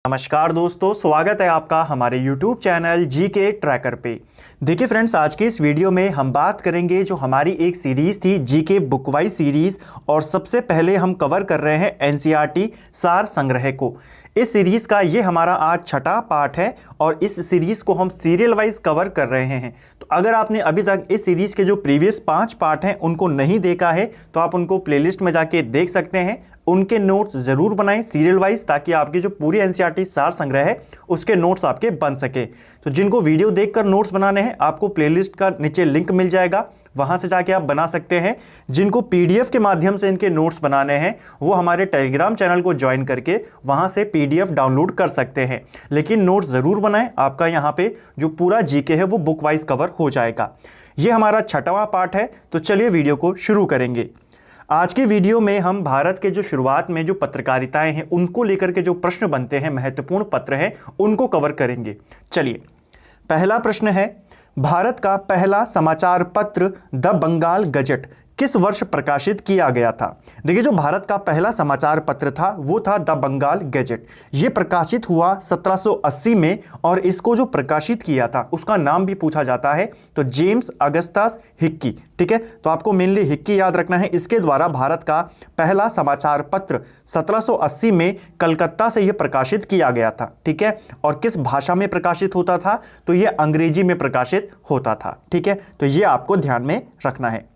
नमस्कार दोस्तों, स्वागत है आपका हमारे YouTube चैनल जीके ट्रैकर पे। देखिए फ्रेंड्स, आज के इस वीडियो में हम बात करेंगे जो हमारी एक सीरीज़ थी जीके बुक वाइज सीरीज़, और सबसे पहले हम कवर कर रहे हैं एनसीईआरटी सार संग्रह को। इस सीरीज़ का ये हमारा आज छठा पार्ट है और इस सीरीज़ को हम सीरियल वाइज कवर कर रहे हैं। तो अगर आपने अभी तक इस सीरीज़ के जो प्रीवियस 5 पार्ट हैं उनको नहीं देखा है तो आप उनको प्लेलिस्ट में जाके देख सकते हैं। उनके नोट्स ज़रूर बनाएं सीरियल वाइज, ताकि आपकी जो पूरी एनसीईआरटी सार संग्रह है उसके नोट्स आपके बन सके। तो जिनको वीडियो देखकर नोट्स बनाने हैं, आपको प्लेलिस्ट का नीचे लिंक मिल जाएगा, वहां से जाके आप बना सकते हैं। जिनको पीडीएफ के माध्यम से इनके नोट्स बनाने हैं वो हमारे टेलीग्राम चैनल को ज्वाइन करके वहां से पीडीएफ डाउनलोड कर सकते हैं। लेकिन नोट्स ज़रूर बनाएं, आपका यहाँ पे जो पूरा जीके है वो बुक वाइज कवर हो जाएगा। ये हमारा छठवां पार्ट है, तो चलिए वीडियो को शुरू करेंगे। आज के वीडियो में हम भारत के जो शुरुआत में जो पत्रकारिताएं हैं उनको लेकर के जो प्रश्न बनते हैं, महत्वपूर्ण पत्र हैं, उनको कवर करेंगे। चलिए, पहला प्रश्न है, भारत का पहला समाचार पत्र द बंगाल गजट किस वर्ष प्रकाशित किया गया था? देखिए, जो भारत का पहला समाचार पत्र था वो था द बंगाल गजट। ये प्रकाशित हुआ 1780 में, और इसको जो प्रकाशित किया था उसका नाम भी पूछा जाता है, तो जेम्स अगस्टस हिक्की। ठीक है, तो आपको मेनली हिक्की याद रखना है। इसके द्वारा भारत का पहला समाचार पत्र 1780 में कलकत्ता से यह प्रकाशित किया गया था। ठीक है, और किस भाषा में प्रकाशित होता था? तो यह अंग्रेजी में प्रकाशित होता था। ठीक है, तो यह आपको ध्यान में रखना है।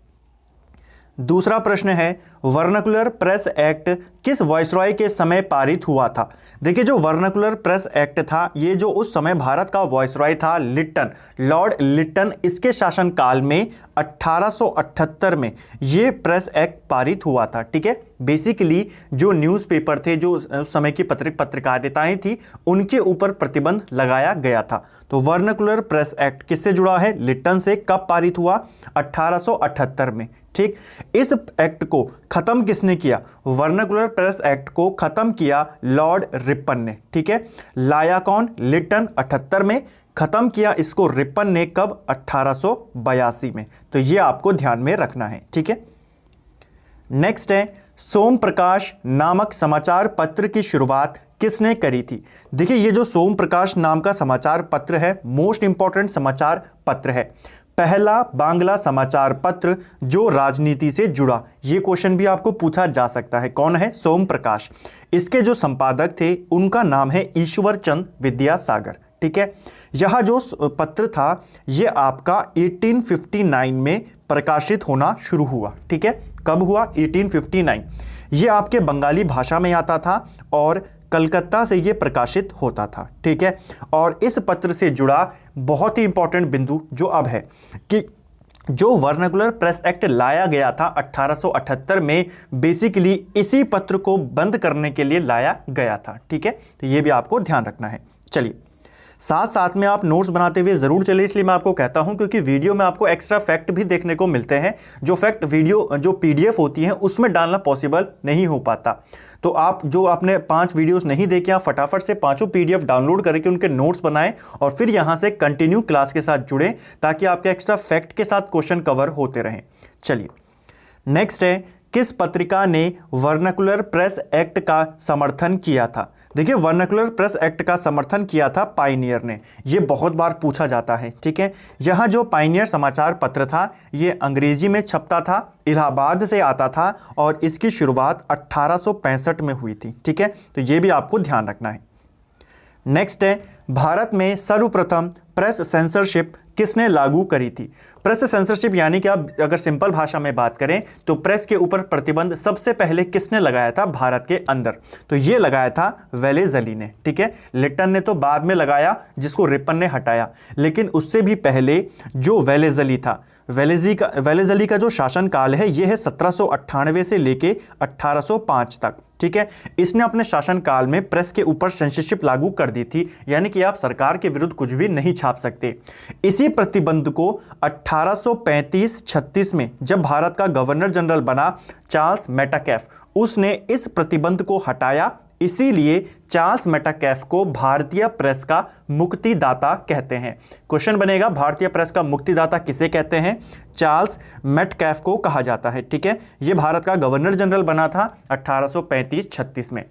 दूसरा प्रश्न है, वर्नाकुलर प्रेस एक्ट किस वायसरॉय के समय पारित हुआ था? देखिए, जो वर्नाकुलर प्रेस एक्ट था, ये जो उस समय भारत का वायसरॉय था लिट्टन, लॉर्ड लिट्टन, इसके शासनकाल में 1878 में ये प्रेस एक्ट पारित हुआ था। ठीक है, बेसिकली जो न्यूज़पेपर थे, जो उस समय की पत्रकारिताएं थी, उनके ऊपर प्रतिबंध लगाया गया था। तो वर्नाकुलर प्रेस एक्ट किससे जुड़ा है? लिट्टन से। कब पारित हुआ? 1878 में। ठीक, इस एक्ट को खत्म किसने किया? वर्नाकुलर प्रेस एक्ट को खत्म किया लॉर्ड रिपन ने। ठीक है, लाया कौन? लिट्टन 78 में, खत्म किया इसको रिपन ने कब? 1882 में। तो ये आपको ध्यान में रखना है। ठीक है, नेक्स्ट है, सोम प्रकाश नामक समाचार पत्र की शुरुआत किसने करी थी? देखिए, ये जो सोम प्रकाश नाम का समाचार पत्र है, मोस्ट इंपॉर्टेंट समाचार पत्र है, पहला बांग्ला समाचार पत्र जो राजनीति से जुड़ा। ये क्वेश्चन भी आपको पूछा जा सकता है। कौन है? सोम प्रकाश। इसके जो संपादक थे उनका नाम है ईश्वर चंद विद्यासागर। ठीक है, यह जो पत्र था ये आपका 1859 में प्रकाशित होना शुरू हुआ। ठीक है, कब हुआ? 1859। ये आपके बंगाली भाषा में आता था और कलकत्ता से ये प्रकाशित होता था। ठीक है, और इस पत्र से जुड़ा बहुत ही इंपॉर्टेंट बिंदु जो अब है कि जो वर्नाकुलर प्रेस एक्ट लाया गया था 1878 में, बेसिकली इसी पत्र को बंद करने के लिए लाया गया था। ठीक है, तो ये भी आपको ध्यान रखना है। चलिए, साथ साथ में आप नोट्स बनाते हुए ज़रूर चले, इसलिए मैं आपको कहता हूं, क्योंकि वीडियो में आपको एक्स्ट्रा फैक्ट भी देखने को मिलते हैं, जो फैक्ट वीडियो जो पीडीएफ होती हैं उसमें डालना पॉसिबल नहीं हो पाता। तो आप जो आपने 5 वीडियोस नहीं देखे, आप फटाफट से 5 पीडीएफ डाउनलोड करके उनके नोट्स बनाएं और फिर यहां से कंटिन्यू क्लास के साथ जुड़ें, ताकि आपके एक्स्ट्रा फैक्ट के साथ क्वेश्चन कवर होते रहें। चलिए, नेक्स्ट है, किस पत्रिका ने वर्नाकुलर प्रेस एक्ट का समर्थन किया था? देखिए, वर्नाकुलर प्रेस एक्ट का समर्थन किया था पायनियर ने। ये बहुत बार पूछा जाता है। ठीक है, यह जो पायनियर समाचार पत्र था ये अंग्रेजी में छपता था, इलाहाबाद से आता था, और इसकी शुरुआत 1865 में हुई थी। ठीक है, तो ये भी आपको ध्यान रखना है। नेक्स्ट है, भारत में सर्वप्रथम प्रेस सेंसरशिप किसने लागू करी थी? प्रेस सेंसरशिप यानी कि आप अगर सिंपल भाषा में बात करें तो प्रेस के ऊपर प्रतिबंध सबसे पहले किसने लगाया था भारत के अंदर? तो ये लगाया था वेलेज़ली ने। ठीक है, लिट्टन ने तो बाद में लगाया, जिसको रिपन ने हटाया, लेकिन उससे भी पहले जो वेलेज़ली था, वेलेज़ली का जो शासनकाल है यह है 1798 से लेके 1805 तक। ठीक है, इसने अपने शासनकाल में प्रेस के ऊपर सेंसरशिप लागू कर दी थी, यानी कि आप सरकार के विरुद्ध कुछ भी नहीं छाप सकते। इसी प्रतिबंध को 1835-36 में जब भारत का गवर्नर जनरल बना चार्ल्स मेटाकाफ, उसने इस प्रतिबंध को हटाया। इसीलिए चार्ल्स मेटाकाफ को भारतीय प्रेस का मुक्तिदाता कहते हैं। क्वेश्चन बनेगा, भारतीय प्रेस का मुक्तिदाता किसे कहते हैं? चार्ल्स मेटाकाफ को कहा जाता है। ठीक है, यह भारत का गवर्नर जनरल बना था 1835-36 में।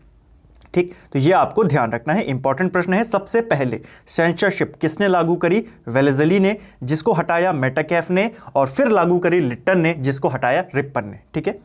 ठीक, तो ये आपको ध्यान रखना है, इंपॉर्टेंट प्रश्न है। सबसे पहले सेंसरशिप किसने लागू करी? वेलेज़ली ने, जिसको हटाया मेटाकैफ ने, और फिर लागू करी लिट्टन ने, जिसको हटाया रिप्पन ने। ठीक है,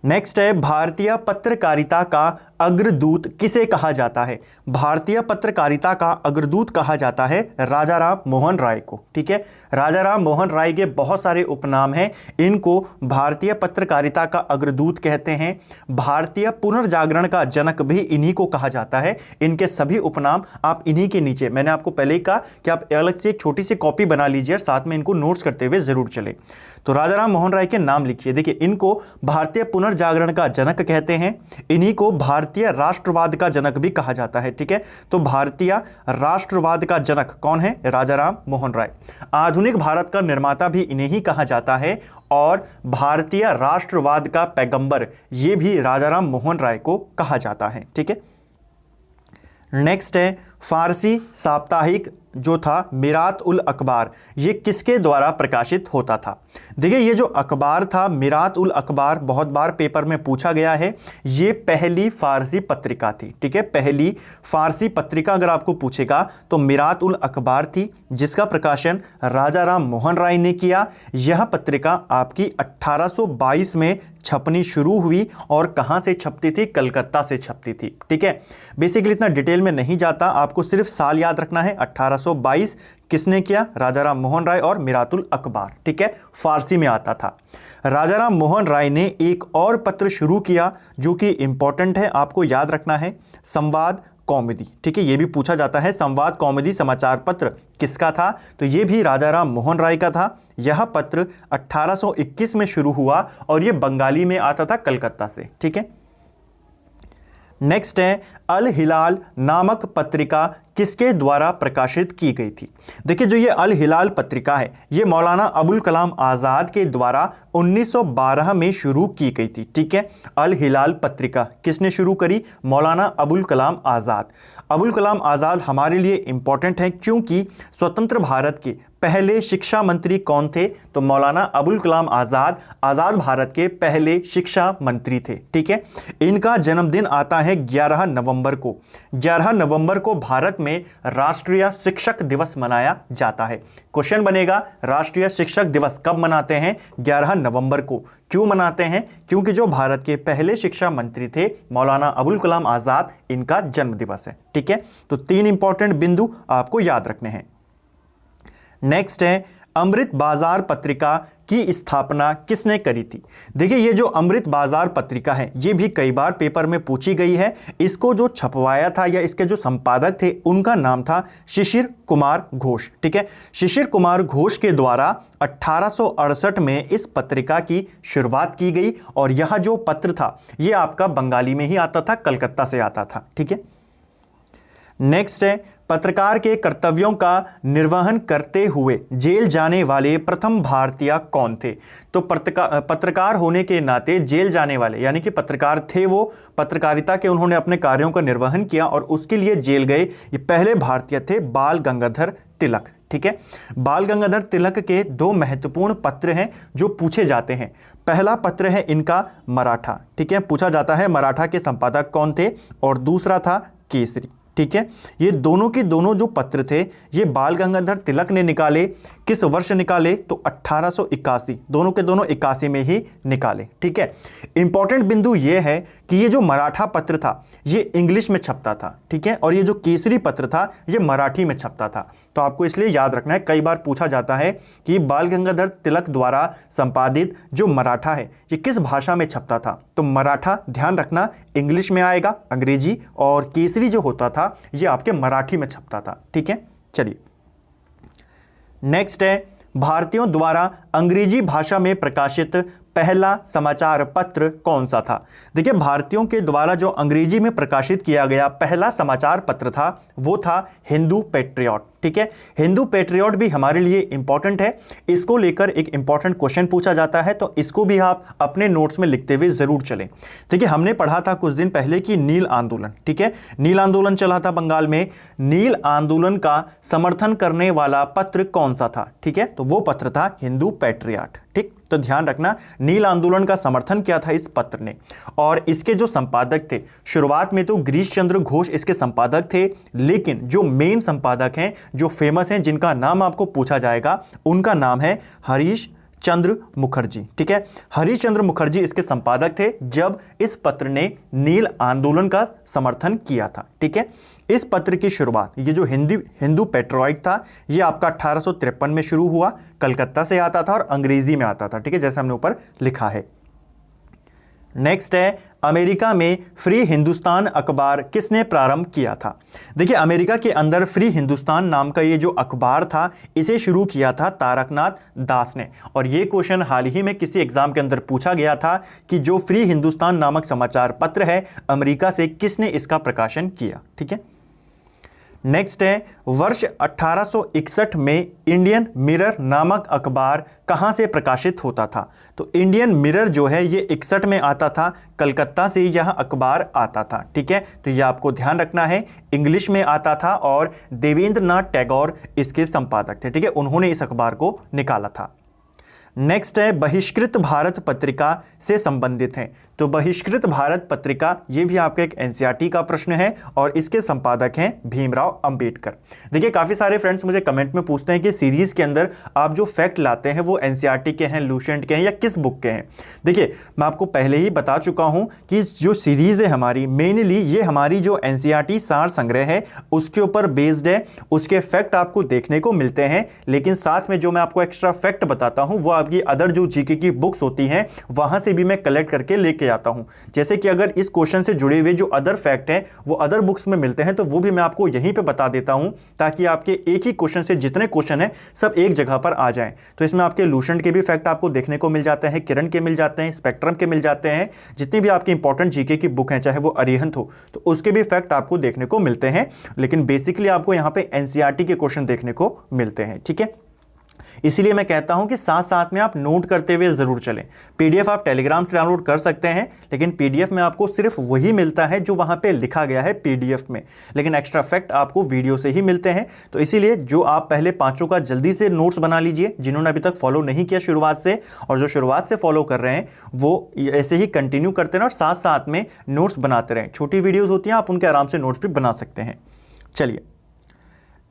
नेक्स्ट है भारतीय पत्रकारिता का अग्रदूत किसे कहा जाता है? भारतीय पत्रकारिता का अग्रदूत कहा जाता है राजा राम मोहन राय को। ठीक है, राजा राम मोहन राय के बहुत सारे उपनाम हैं, इनको भारतीय पत्रकारिता का अग्रदूत कहते हैं। भारतीय पुनर्जागरण का जनक भी इन्हीं को कहा जाता है। इनके सभी उपनाम आप इन्हीं के नीचे, मैंने आपको पहले ही कहा कि आप अलग से एक छोटी सी कॉपी बना लीजिए, साथ में इनको नोट्स करते हुए जरूर चले। तो राजा राम मोहन राय के नाम लिखिए। देखिए, इनको भारतीय पुनर्जागरण का जनक कहते हैं, इन्हीं को भारतीय राष्ट्रवाद का जनक भी कहा जाता है। ठीक है, तो भारतीय राष्ट्रवाद का जनक कौन है? राजा राम मोहन राय। आधुनिक भारत का निर्माता भी इन्हें ही कहा जाता है, और भारतीय राष्ट्रवाद का पैगंबर ये भी राजा राम मोहन राय को कहा जाता है। ठीक है, नेक्स्ट है फारसी साप्ताहिक जो था मिरात उल अखबार, ये किसके द्वारा प्रकाशित होता था? देखिए, ये जो अखबार था मिरात उल अखबार, बहुत बार पेपर में पूछा गया है, ये पहली फारसी पत्रिका थी। ठीक है, पहली फारसी पत्रिका अगर आपको पूछेगा तो मिरात उल अखबार थी, जिसका प्रकाशन राजा राम मोहन राय ने किया। यह पत्रिका आपकी 1822 में छपनी शुरू हुई, और कहां से छपती थी? कलकत्ता से छपती थी। ठीक है, बेसिकली इतना डिटेल में नहीं जाता, आपको सिर्फ साल याद रखना है 1822। किसने किया? राजा राम मोहन राय, और मिरातुल अखबार। ठीक है, फारसी में आता था। राजा राम मोहन राय ने एक और पत्र शुरू किया जो कि इंपॉर्टेंट है, आपको याद रखना है, संवाद कौमुदी। ठीक है, ये भी पूछा जाता है, संवाद कौमुदी समाचार पत्र किसका था? तो ये भी राजा राम मोहन राय का था। यह पत्र 1821 में शुरू हुआ, और ये बंगाली में आता था, कलकत्ता से। ठीक है, नेक्स्ट है अल हिलाल नामक पत्रिका किसके द्वारा प्रकाशित की गई थी? देखिए, जो ये अल हिलाल पत्रिका है, ये मौलाना अबुल कलाम आज़ाद के द्वारा 1912 में शुरू की गई थी। ठीक है, अल हिलाल पत्रिका किसने शुरू करी? मौलाना अबुल कलाम आज़ाद। अबुल कलाम आज़ाद हमारे लिए इंपॉर्टेंट है, क्योंकि स्वतंत्र भारत के पहले शिक्षा मंत्री कौन थे? तो मौलाना अबुल कलाम आज़ाद आज़ाद भारत के पहले शिक्षा मंत्री थे। ठीक है, इनका जन्मदिन आता है 11 नवंबर को। 11 नवंबर को भारत में राष्ट्रीय शिक्षक दिवस मनाया जाता है। क्वेश्चन बनेगा, राष्ट्रीय शिक्षक दिवस कब मनाते हैं? 11 नवंबर को। क्यों मनाते हैं? क्योंकि जो भारत के पहले शिक्षा मंत्री थे मौलाना अबुल कलाम आज़ाद, इनका जन्म दिवस है। ठीक है, तो 3 इंपॉर्टेंट बिंदु आपको याद रखने हैं। नेक्स्ट है अमृत बाजार पत्रिका की स्थापना किसने करी थी? देखिए, ये जो अमृत बाजार पत्रिका है, ये भी कई बार पेपर में पूछी गई है। इसको जो छपवाया था या इसके जो संपादक थे, उनका नाम था शिशिर कुमार घोष। ठीक है, शिशिर कुमार घोष के द्वारा 1868 में इस पत्रिका की शुरुआत की गई, और यह जो पत्र था ये आपका बंगाली में ही आता था, कलकत्ता से आता था। ठीक है, नेक्स्ट है पत्रकार के कर्तव्यों का निर्वहन करते हुए जेल जाने वाले प्रथम भारतीय कौन थे? तो पत्रकार होने के नाते जेल जाने वाले, यानी कि पत्रकार थे वो, पत्रकारिता के उन्होंने अपने कार्यों का निर्वहन किया और उसके लिए जेल गए, ये पहले भारतीय थे बाल गंगाधर तिलक। ठीक है, बाल गंगाधर तिलक के 2 महत्वपूर्ण पत्र हैं जो पूछे जाते हैं। पहला पत्र है इनका मराठा। ठीक है, पूछा जाता है मराठा के संपादक कौन थे, और दूसरा था केसरी। ठीक है, ये दोनों के दोनों जो पत्र थे ये बाल गंगाधर तिलक ने निकाले। किस वर्ष निकाले? तो 1881, दोनों के दोनों 81 में ही निकाले। ठीक है, इंपॉर्टेंट बिंदु ये है कि ये जो मराठा पत्र था ये इंग्लिश में छपता था। ठीक है, और ये जो केसरी पत्र था ये मराठी में छपता था। तो आपको इसलिए याद रखना है, कई बार पूछा जाता है कि बाल गंगाधर तिलक द्वारा संपादित जो मराठा है ये किस भाषा में छपता था? तो मराठा ध्यान रखना इंग्लिश में आएगा, अंग्रेजी, और केसरी जो होता था ये आपके मराठी में छपता था। ठीक है, चलिए नेक्स्ट है भारतीयों द्वारा अंग्रेजी भाषा में प्रकाशित पहला समाचार पत्र कौन सा था? देखिए, भारतीयों के द्वारा जो अंग्रेजी में प्रकाशित किया गया पहला समाचार पत्र था वो था हिंदू पैट्रियट। ठीक है। हिंदू पैट्रियट भी हमारे लिए इंपॉर्टेंट है, इसको लेकर एक इंपॉर्टेंट क्वेश्चन पूछा जाता है, तो इसको भी आप अपने नोट्स में लिखते हुए जरूर चलें। ठीक है, हमने पढ़ा था कुछ दिन पहले कि नील आंदोलन, ठीक है, नील आंदोलन चला था बंगाल में। नील आंदोलन का समर्थन करने वाला पत्र कौन सा था? ठीक है, तो वो पत्र था हिंदू पैट्रियट। ठीक, तो ध्यान रखना, नील आंदोलन का समर्थन किया था इस पत्र ने। और इसके जो संपादक थे, शुरुआत में तो गिरीश चंद्र घोष इसके संपादक थे, लेकिन जो मेन संपादक हैं, जो फेमस हैं, जिनका नाम आपको पूछा जाएगा, उनका नाम है हरीश चंद्र मुखर्जी। ठीक है, हरीश चंद्र मुखर्जी इसके संपादक थे जब इस पत्र ने नील आंदोलन का समर्थन किया था। ठीक है, इस पत्र की शुरुआत, ये जो हिंदू पैट्रियट था, ये आपका 1853 में शुरू हुआ, कलकत्ता से आता था और अंग्रेजी में आता था। ठीक है, जैसे हमने ऊपर लिखा है। नेक्स्ट है, अमेरिका में फ्री हिंदुस्तान अखबार किसने प्रारंभ किया था? देखिए, अमेरिका के अंदर फ्री हिंदुस्तान नाम का ये जो अखबार था, इसे शुरू किया था तारकनाथ दास ने। और ये क्वेश्चन हाल ही में किसी एग्जाम के अंदर पूछा गया था कि जो फ्री हिंदुस्तान नामक समाचार पत्र है, अमेरिका से किसने इसका प्रकाशन किया? ठीक है। नेक्स्ट है, वर्ष 1861 में इंडियन मिरर नामक अखबार कहां से प्रकाशित होता था? तो इंडियन मिरर जो है ये 61 में आता था, कलकत्ता से यह अखबार आता था। ठीक है, तो यह आपको ध्यान रखना है, इंग्लिश में आता था और देवेंद्रनाथ टैगोर इसके संपादक थे। ठीक है, उन्होंने इस अखबार को निकाला था। नेक्स्ट है, बहिष्कृत भारत पत्रिका से संबंधित है। तो बहिष्कृत भारत पत्रिका, ये भी आपका एक एनसीईआरटी का प्रश्न है और इसके संपादक हैं भीमराव अंबेडकर। देखिए, काफ़ी सारे फ्रेंड्स मुझे कमेंट में पूछते हैं कि सीरीज़ के अंदर आप जो फैक्ट लाते हैं वो एनसीईआरटी के हैं, लुसेंट के हैं या किस बुक के हैं। देखिए, मैं आपको पहले ही बता चुका हूँ कि जो सीरीज़ है हमारी, मेनली ये हमारी जो एनसीईआरटी सार संग्रह है उसके ऊपर बेस्ड है, उसके फैक्ट आपको देखने को मिलते हैं, लेकिन साथ में जो मैं आपको एक्स्ट्रा फैक्ट बताता हूँ वो आपकी अदर जो जीके की बुक्स होती हैं वहां से भी मैं कलेक्ट करके लेके आता हूं। जैसे कि अगर इस क्वेश्चन से जुड़े हुए जो अदर फैक्ट हैं वो अदर बुक्स में मिलते हैं तो वो भी मैं आपको यहीं पे बता देता हूं, ताकि आपके एक ही क्वेश्चन से जितने क्वेश्चन हैं सब एक जगह पर आ जाएं। तो इसमें आपके लुसेंट के भी फैक्ट आपको देखने को मिल जाते हैं, किरण के मिल जाते हैं, स्पेक्ट्रम के मिल जाते हैं, जितनी भी आपकी इंपॉर्टेंट जीके की बुक है, चाहे वो अरिहंत हो, तो उसके भी फैक्ट आपको देखने को मिलते हैं। लेकिन बेसिकली आपको यहाँ पे एनसीईआरटी के क्वेश्चन देखने को मिलते हैं। ठीक है, इसीलिए मैं कहता हूं कि साथ साथ में आप नोट करते हुए जरूर चलें। पीडीएफ आप टेलीग्राम से डाउनलोड कर सकते हैं, लेकिन पीडीएफ में आपको सिर्फ वही मिलता है जो वहां पे लिखा गया है पीडीएफ में, लेकिन एक्स्ट्रा फैक्ट आपको वीडियो से ही मिलते हैं। तो इसीलिए जो आप पहले पांचों का जल्दी से नोट्स बना लीजिए, जिन्होंने अभी तक फॉलो नहीं किया शुरुआत से, और जो शुरुआत से फॉलो कर रहे हैं वो ऐसे ही कंटिन्यू करते रहें और साथ साथ में नोट्स बनाते रहें। छोटी वीडियोज़ होती हैं, आप उनके आराम से नोट्स भी बना सकते हैं। चलिए,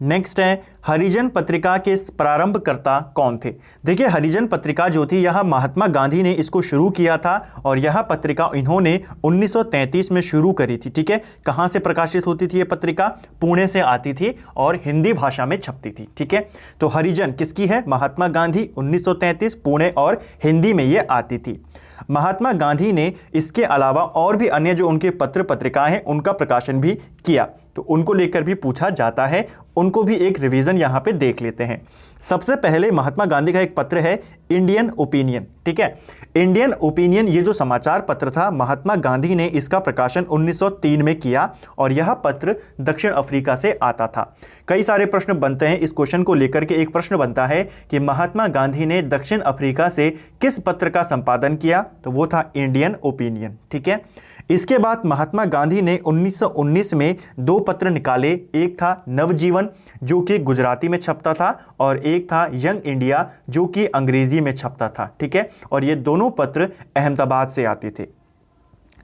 नेक्स्ट है, हरिजन पत्रिका के प्रारंभकर्ता कौन थे? देखिए, हरिजन पत्रिका जो थी यह महात्मा गांधी ने इसको शुरू किया था और यह पत्रिका इन्होंने 1933 में शुरू करी थी। ठीक है, कहां से प्रकाशित होती थी ये पत्रिका? पुणे से आती थी और हिंदी भाषा में छपती थी। ठीक है, तो हरिजन किसकी है? महात्मा गांधी, 1933, पुणे और हिंदी में ये आती थी। महात्मा गांधी ने इसके अलावा और भी अन्य जो उनके पत्र पत्रिकाएं हैं उनका प्रकाशन भी किया, तो उनको लेकर भी पूछा जाता है, उनको भी एक रिवीजन यहाँ पे देख लेते हैं। सबसे पहले महात्मा गांधी का एक पत्र है इंडियन ओपिनियन। ठीक है, इंडियन ओपिनियन ये जो समाचार पत्र था, महात्मा गांधी ने इसका प्रकाशन 1903 में किया और यह पत्र दक्षिण अफ्रीका से आता था। कई सारे प्रश्न बनते हैं इस क्वेश्चन को लेकर के। एक प्रश्न बनता है कि महात्मा गांधी ने दक्षिण अफ्रीका से किस पत्र का संपादन किया? तो वो था इंडियन ओपिनियन। ठीक है, इसके बाद महात्मा गांधी ने 1919 में दो पत्र निकाले, एक था नवजीवन जो कि गुजराती में छपता था और एक था यंग इंडिया जो कि अंग्रेजी में छपता था। ठीक है, और ये दोनों पत्र अहमदाबाद से आते थे।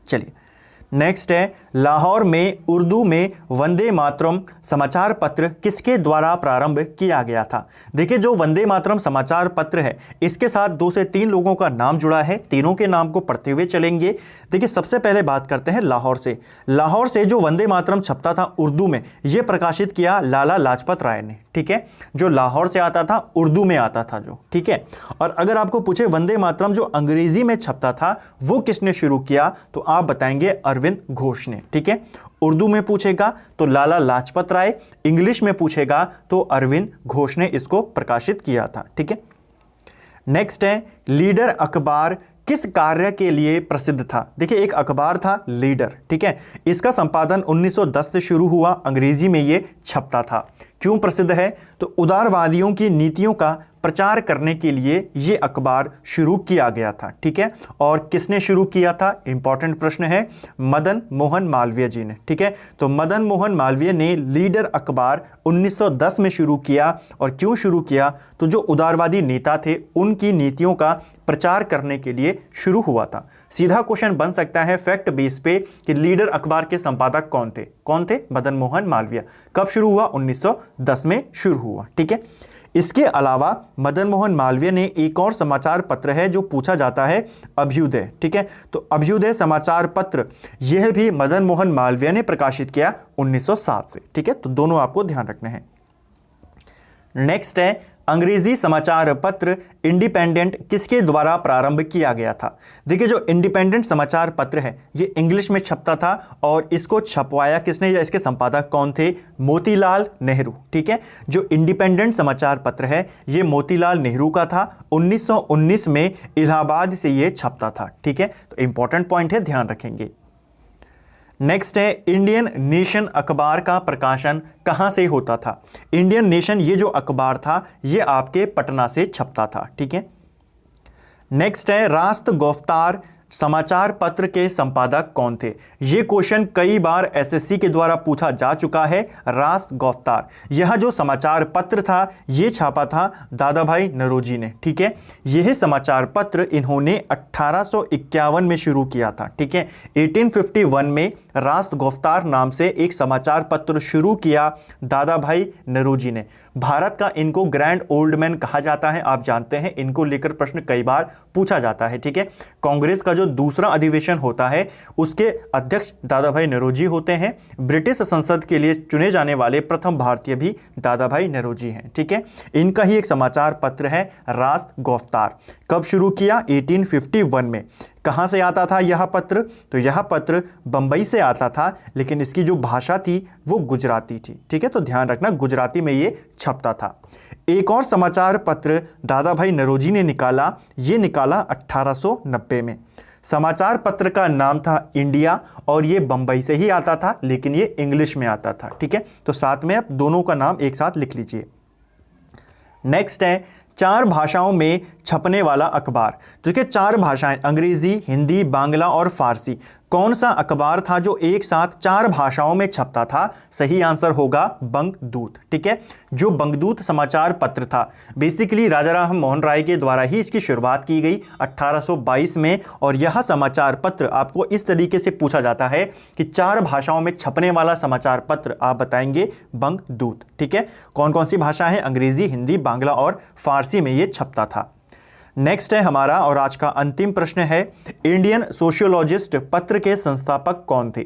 चलिए, नेक्स्ट है, लाहौर में उर्दू में वंदे मातरम समाचार पत्र किसके द्वारा प्रारंभ किया गया था? देखिए, जो वंदे मातरम समाचार पत्र है इसके साथ 2 से 3 लोगों का नाम जुड़ा है, तीनों के नाम को पढ़ते हुए चलेंगे। देखिए, सबसे पहले बात करते हैं लाहौर से। लाहौर से जो वंदे मातरम छपता था उर्दू में, यह प्रकाशित किया लाला लाजपत राय ने। ठीक है, जो लाहौर से आता था उर्दू में आता था जो। ठीक है, और अगर आपको पूछे वंदे मातरम जो अंग्रेजी में छपता था वो किसने शुरू किया, तो आप बताएंगे अरविंद घोष ने। ठीक है, उर्दू में पूछेगा तो लाला लाजपत राय, इंग्लिश में पूछेगा तो अरविंद घोष ने इसको प्रकाशित किया था। ठीक है, नेक्स्ट है, लीडर अखबार किस कार्य के लिए प्रसिद्ध था? देखिए, एक अखबार था लीडर। ठीक है, इसका संपादन 1910 से शुरू हुआ, अंग्रेजी में ये छपता था। क्यों प्रसिद्ध है? तो उदारवादियों की नीतियों का प्रचार करने के लिए ये अखबार शुरू किया गया था। ठीक है, और किसने शुरू किया था? इंपॉर्टेंट प्रश्न है, मदन मोहन मालवीय जी ने। ठीक है, तो मदन मोहन मालवीय ने लीडर अखबार 1910 में शुरू किया। और क्यों शुरू किया? तो जो उदारवादी नेता थे उनकी नीतियों का प्रचार करने के लिए शुरू हुआ था। सीधा क्वेश्चन बन सकता है फैक्ट बेस पे कि लीडर अखबार के संपादक कौन थे? कौन थे? मदन मोहन मालवीय। कब शुरू हुआ? 1910 में शुरू हुआ। ठीक है, इसके अलावा मदन मोहन मालवीय ने एक और समाचार पत्र है जो पूछा जाता है, अभ्युदय। ठीक है, तो अभ्युदय समाचार पत्र यह भी मदन मोहन मालवीय ने प्रकाशित किया 1907 से। ठीक है, तो दोनों आपको ध्यान रखने हैं। नेक्स्ट है अंग्रेजी समाचार पत्र इंडिपेंडेंट किसके द्वारा प्रारंभ किया गया था? देखिए, जो इंडिपेंडेंट समाचार पत्र है ये इंग्लिश में छपता था और इसको छपवाया किसने या इसके संपादक कौन थे? मोतीलाल नेहरू। ठीक है, जो इंडिपेंडेंट समाचार पत्र है ये मोतीलाल नेहरू का था। 1919 में इलाहाबाद से ये छपता था। ठीक है, तो इंपॉर्टेंट पॉइंट है, ध्यान रखेंगे। नेक्स्ट है इंडियन नेशन अखबार का प्रकाशन कहां से होता था? इंडियन नेशन ये जो अखबार था ये आपके पटना से छपता था। ठीक है, नेक्स्ट है राष्ट्र गोफ्तार समाचार पत्र के संपादक कौन थे? यह क्वेश्चन कई बार एसएससी के द्वारा पूछा जा चुका है। राष्ट्र गोफ्तार यह जो समाचार पत्र था यह छापा था दादा भाई नौरोजी ने। ठीक है, यह समाचार पत्र इन्होंने 1851 में शुरू किया था। ठीक है, 1851 में राष्ट्र गोफ्तार नाम से एक समाचार पत्र शुरू किया दादा भाई नौरोजी ने। भारत का इनको ग्रैंड ओल्ड मैन कहा जाता है, आप जानते हैं। इनको लेकर प्रश्न कई बार पूछा जाता है। ठीक है, कांग्रेस का जो दूसरा अधिवेशन होता है उसके अध्यक्ष दादा भाई नौरोजी होते हैं। ब्रिटिश संसद के लिए चुने जाने वाले प्रथम भारतीय भी दादा भाई नौरोजी हैं। ठीक है, इनका ही एक समाचार पत्र है राष्ट्र गोफ्तार। कब शुरू किया? 1851 में। कहां से आता था यह पत्र? तो यह पत्र बंबई से आता था, लेकिन इसकी जो भाषा थी वो गुजराती थी। ठीक है, तो ध्यान रखना गुजराती में ये छपता था। एक और समाचार पत्र दादा भाई नौरोजी ने निकाला, ये निकाला 1890 में। समाचार पत्र का नाम था इंडिया और ये बंबई से ही आता था, लेकिन ये इंग्लिश में आता था। ठीक है, तो साथ में आप दोनों का नाम एक साथ लिख लीजिए। नेक्स्ट है 4 भाषाओं में छपने वाला अखबार। तो देखिए 4 भाषाएं, अंग्रेजी, हिंदी, बांग्ला और फारसी। कौन सा अखबार था जो एक साथ 4 भाषाओं में छपता था? सही आंसर होगा बंगदूत। ठीक है, जो बंगदूत समाचार पत्र था बेसिकली राजा राम मोहन राय के द्वारा ही इसकी शुरुआत की गई 1822 में। और यह समाचार पत्र आपको इस तरीके से पूछा जाता है कि 4 भाषाओं में छपने वाला समाचार पत्र आप बताएंगे बंगदूत। ठीक है, कौन कौन सी भाषा है? अंग्रेजी, हिंदी, बांग्ला और फारसी में यह छपता था। नेक्स्ट है हमारा और आज का अंतिम प्रश्न है इंडियन सोशियोलॉजिस्ट पत्र के संस्थापक कौन थे?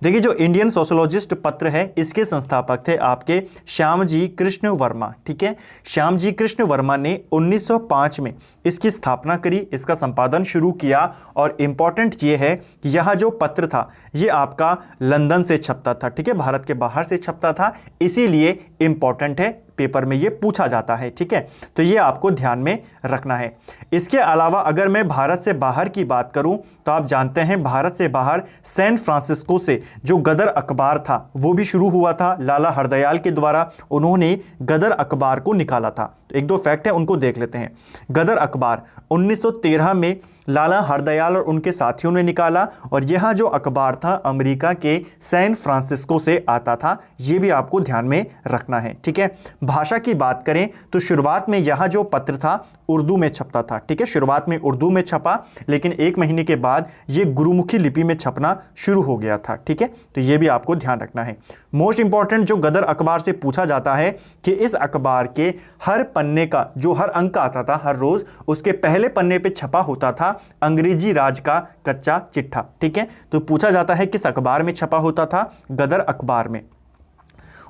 देखिए, जो इंडियन सोशियोलॉजिस्ट पत्र है इसके संस्थापक थे आपके श्यामजी कृष्ण वर्मा। ठीक है, श्यामजी कृष्ण वर्मा ने 1905 में इसकी स्थापना करी, इसका संपादन शुरू किया। और इंपॉर्टेंट ये है कि यह जो पत्र था ये आपका लंदन से छपता था। ठीक है, भारत के बाहर से छपता था, इसीलिए इंपॉर्टेंट है, पेपर में ये पूछा जाता है। ठीक है, तो ये आपको ध्यान में रखना है। इसके अलावा अगर मैं भारत से बाहर की बात करूं तो आप जानते हैं भारत से बाहर सैन फ्रांसिस्को से जो गदर अखबार था वो भी शुरू हुआ था लाला हरदयाल के द्वारा। उन्होंने गदर अखबार को निकाला था। तो 1-2 फैक्ट है उनको देख लेते हैं। गदर अखबार 1913 में लाला हरदयाल और उनके साथियों ने निकाला और यह जो अखबार था अमेरिका के सैन फ्रांसिस्को से आता था। ये भी आपको ध्यान में रखना है। ठीक है, भाषा की बात करें तो शुरुआत में यह जो पत्र था उर्दू में छपता था। ठीक है, शुरुआत में उर्दू में छपा, लेकिन 1 महीने के बाद ये गुरुमुखी लिपि में छपना शुरू हो गया था। ठीक है, तो ये भी आपको ध्यान रखना है। मोस्ट इंपॉर्टेंट जो गदर अखबार से पूछा जाता है कि इस अखबार के हर पन्ने का जो हर अंक आता था हर रोज, उसके पहले पन्ने पे छपा होता था अंग्रेजी राज का कच्चा चिट्ठा। ठीक है, तो पूछा जाता है किस अखबार में छपा होता था? गदर अखबार में।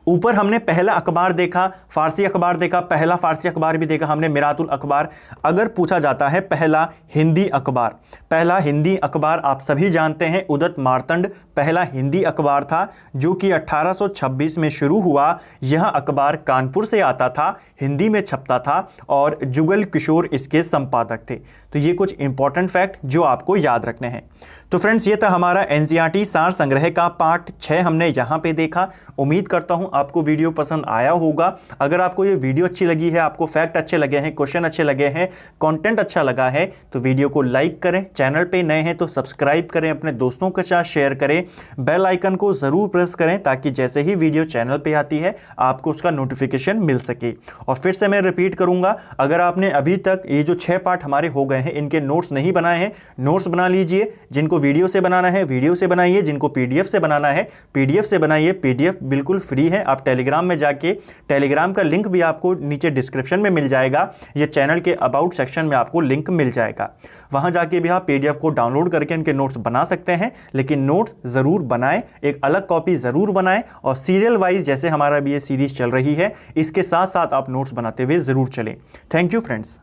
ऊपर हमने पहला अखबार देखा, फारसी अखबार देखा, पहला फारसी अखबार भी देखा हमने, मिरातुल अखबार। अगर पूछा जाता है पहला हिंदी अखबार, पहला हिंदी अखबार आप सभी जानते हैं उदत मार्तंड पहला हिंदी अखबार था जो कि 1826 में शुरू हुआ। यह अखबार कानपुर से आता था, हिंदी में छपता था और जुगल किशोर इसके संपादक थे। तो ये कुछ इंपॉर्टेंट फैक्ट जो आपको याद रखने हैं। तो फ्रेंड्स, ये था हमारा एनसीईआरटी सार संग्रह का पार्ट 6 हमने यहाँ पे देखा। उम्मीद करता हूँ आपको वीडियो पसंद आया होगा। अगर आपको ये वीडियो अच्छी लगी है, आपको फैक्ट अच्छे लगे हैं, क्वेश्चन अच्छे लगे हैं, कंटेंट अच्छा लगा है, तो वीडियो को लाइक करें। चैनल पे नए हैं तो सब्सक्राइब करें, अपने दोस्तों के साथ शेयर करें, बेल आइकन को ज़रूर प्रेस करें ताकि जैसे ही वीडियो चैनल पे आती है आपको उसका नोटिफिकेशन मिल सके। और फिर से मैं रिपीट करूंगा, अगर आपने अभी तक ये जो 6 पार्ट हमारे हो गए हैं इनके नोट्स नहीं बनाए हैं, नोट्स बना लीजिए। जिनको वीडियो से बनाना है वीडियो से बनाइए, जिनको पीडीएफ से बनाना है पीडीएफ से बनाइए। पीडीएफ बिल्कुल फ्री है, आप टेलीग्राम में जाके, टेलीग्राम का लिंक भी आपको नीचे डिस्क्रिप्शन में मिल जाएगा, ये चैनल के अबाउट सेक्शन में आपको लिंक मिल जाएगा। वहां जाके भी आप पीडीएफ को डाउनलोड करके इनके नोट्स बना सकते हैं। लेकिन नोट्स ज़रूर बनाएं, एक अलग कॉपी ज़रूर बनाएं और सीरियल वाइज जैसे हमारा भी ये सीरीज चल रही है इसके साथ साथ आप नोट्स बनाते हुए ज़रूर चलें। Thank you friends.